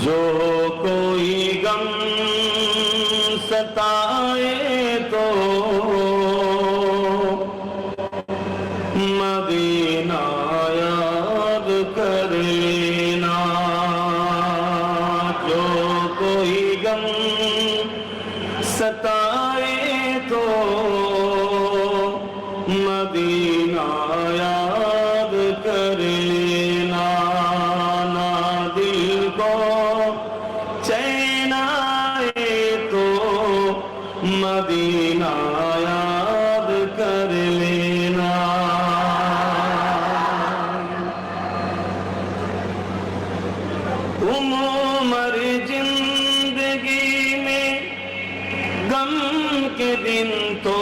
جو کوئی غم ستائے تو مدینہ یاد کر لینا، جو کوئی غم ستائے تو مدینہ یاد کر لینا، نہ دل کو چین آئے تو مدینہ یاد کر لینا۔ عمر زندگی میں غم کے دن تو